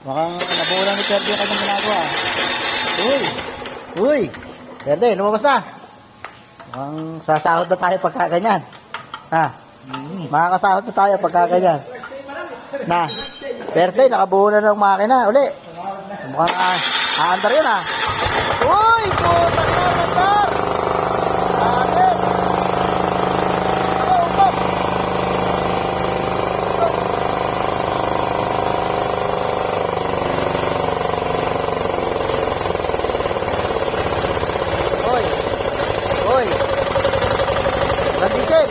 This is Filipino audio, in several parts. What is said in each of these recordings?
Mukhang nabuulan ni Perde yung kanyang ginagawa. Uy! Uy! Perde, lumabas na. Mukhang sasahod na tayo pagka ganyan. Ha? Makakasahod na tayo pagka ganyan. Na, Perde, nakabuo na ng makina. Uli. Mukhang aandar yun ha. Uy! Putak na, aandar! Aandar! Hoy! Diesel!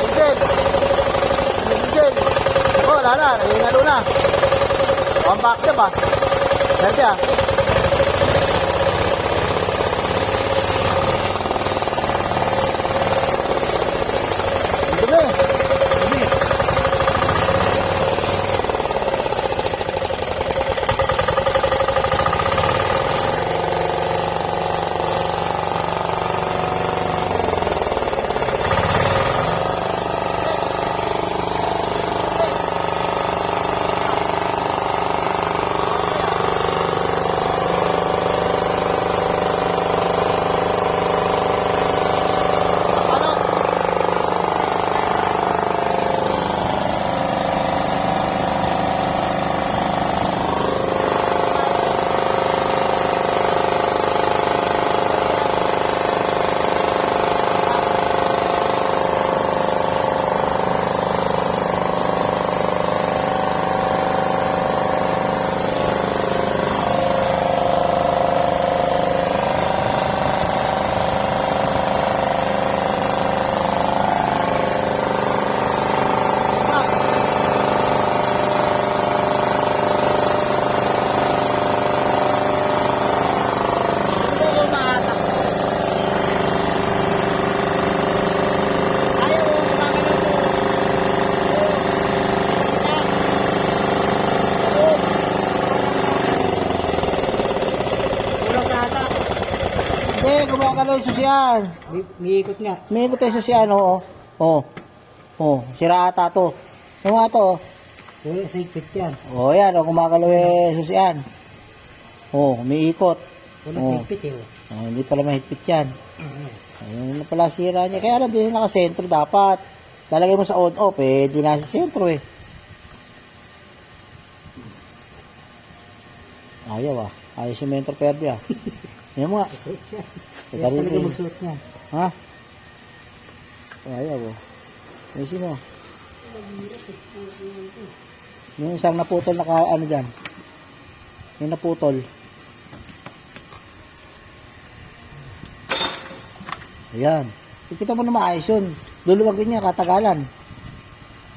Diesel! Diesel! Oh, wala na. Nahihingalo na. One back na ba? Pwede ah. Dumi! Dumi! Hindi, gumagalaw yung susiyan. May ikot nga. May ikot yung susiyan, oo. Oo. Oo, sira ata to. Yung nga to, Wala sa ikot yan. oh. Yan, oh, gumagalaw yung susiyan. Oo, may ikot. Wala sa ikot eh. Oh, hindi pala mahigpit yan. Ayun na pala sira niya. Kaya lang, di nakasentro dapat. Lalagay mo sa on-off, eh, di nasa sentro eh. Ayaw ah. Ayaw si Mentor Perde ah. Yan mo nga. Suot siya. Kaya Kaya talaga magsuot niya. Ha? Ayaw oh. Ayusin mo. Yung isang naputol na ano dyan. Yung naputol. Ayan. Ipita mo na maayos yun. Luluwagin niya katagalan.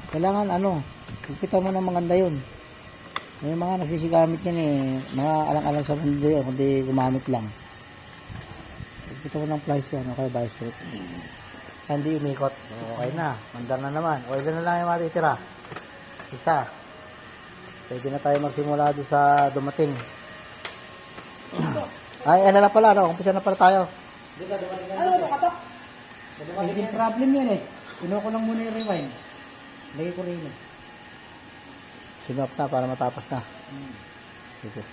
Kailangan ano. Ipita mo na maganda yun. May mga nagsisigamit yan eh. Mga alang-alang sa mundo yun. Kundi gumamit lang. Ipita mo ng plies yan. Okay, bicycle. Hindi umikot. Okay na. Mandar na naman. Okay na lang yung matitira. Isa. Pwede na tayo magsimula doon sa dumating. Ay, ano na pala, no? Kumpisa na pala tayo. Ano ito katok? Naging problem yan eh. Pinuha ko lang muna yung rewind. Lagay ko rin eh. Sinop na para matapos na. Sige.